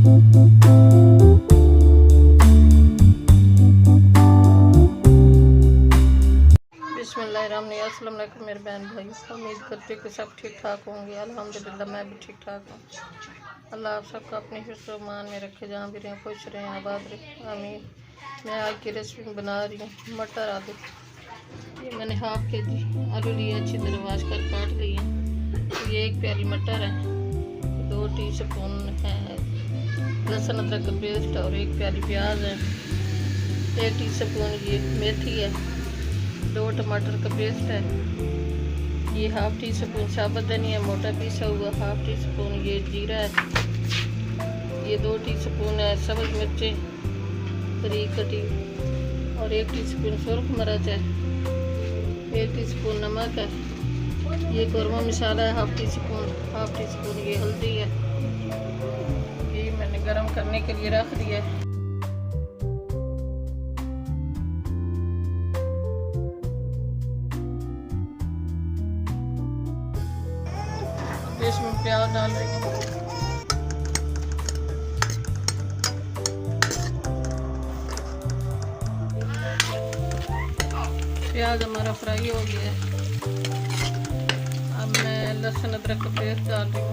अस्सलाम-ओ-अलैकुम मेरे बहन भाई, उम्मीद करती हूँ कि सब ठीक ठाक होंगे। अल्हम्दुलिल्लाह मैं भी ठीक ठाक हूँ। अल्लाह आप सबको अपने हिफ्ज़-ओ-मान में रखे, जहाँ भी रहें खुश रहें, आबाद रहें, आमीन। मैं आज की रेसिपी बना रही हूँ मटर आलू। ये मैंने हाफ के जी आलू लिए, अच्छी तरह वाश कर काट लिए। ये 1 प्याली मटर है, 2 टीस्पून है लहसुन अदरक का पेस्ट और 1 प्याली प्याज है, 1 टीस्पून ये मेथी है, 2 टमाटर का पेस्ट है, ये हाफ टी स्पून साबुत धनिया मोटा पीसा हुआ, हाफ टी स्पून ये जीरा है, ये 2 टीस्पून है सब्ज़ मिर्चें बारीक कटी और 1 टीस्पून सुरख मिर्च है, 1 टीस्पून नमक है, ये कौरमा मसाला है हाफ टी स्पून ये हल्दी है। ये मैंने गरम करने के लिए रख दिया है। इसमें प्याज डाल रही हूँ। प्याज हमारा फ्राई हो गया है। अब मैं लहसुन अदरक का पेस्ट डाल रही हूँ।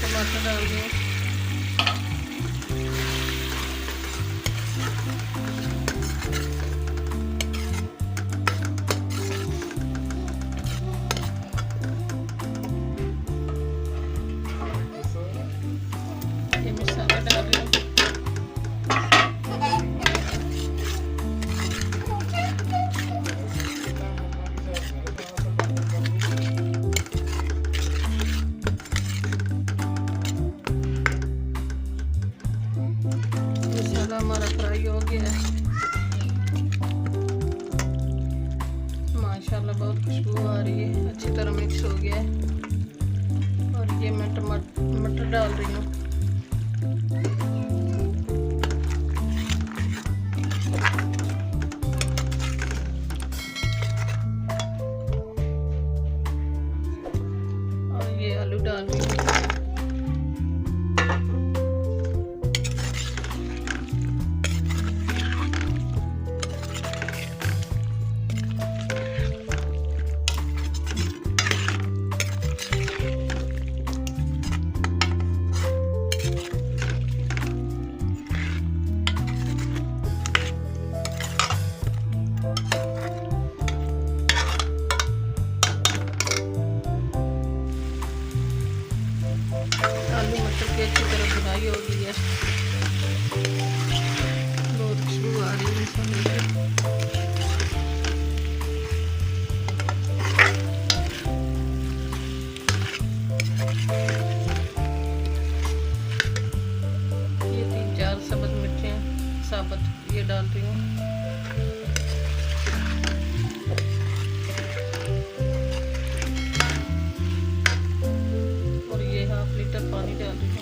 टमाटर डाल दिए, ये मसाला डाल रही हूँ। हमारा फ्राई हो गया है, माशाल्लाह बहुत खुशबू आ रही है, अच्छी तरह मिक्स हो गया है। और ये मैं मटर डाल रही हूँ। और ये आलू डाल रही हूँ। आलू मटर की अच्छी तरह बुनाई हो गई है, बहुत खुशबू आ रही है मसाले की। ये 3-4 सब्ज़ मिर्चें साबुत ये डाल रही हूँ। हाफ लीटर पानी डाल रही हूँ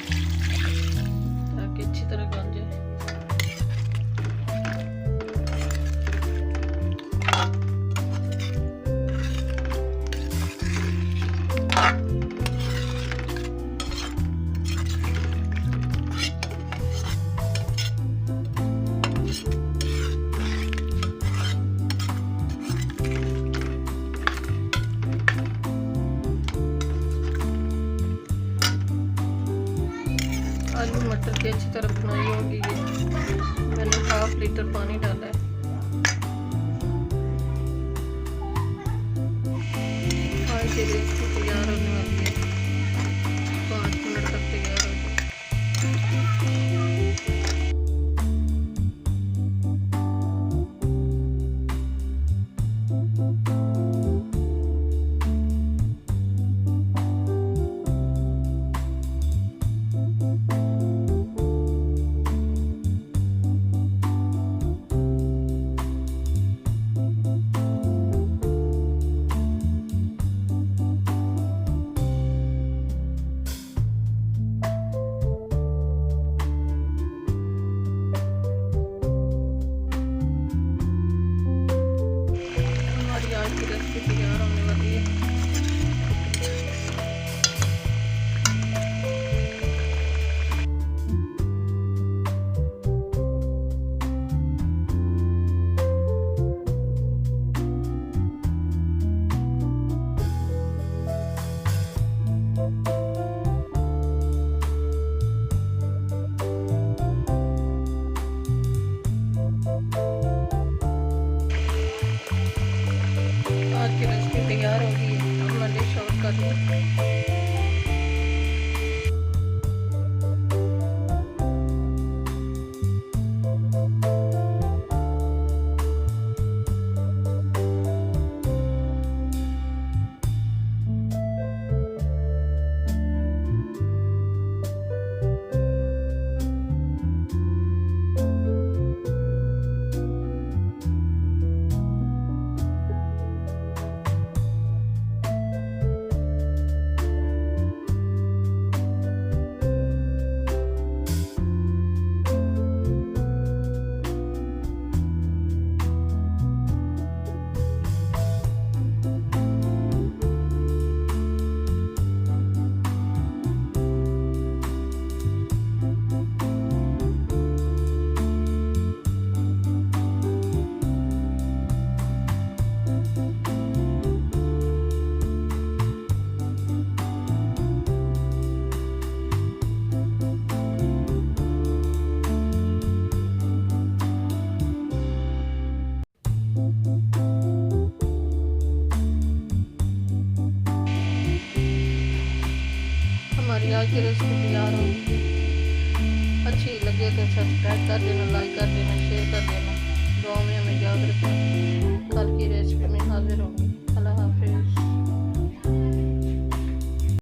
ताकि अच्छी तरह गल जाए। आलू मटर की अच्छी तरह बुनाई होगी। ये मैंने हाफ लीटर पानी डाला है। आज ये देखिए तैयार होने वाली है, 5 मिनट तक तैयार हो जाए। की रेसिपी तैयार होगी। अच्छी लगे तो सब्सक्राइब कर देना, लाइक कर देना, शेयर कर देना। दुआ में हमें याद रखना। कल की रेसिपी में हाजिर होंगी। अल्लाह हाफिज़।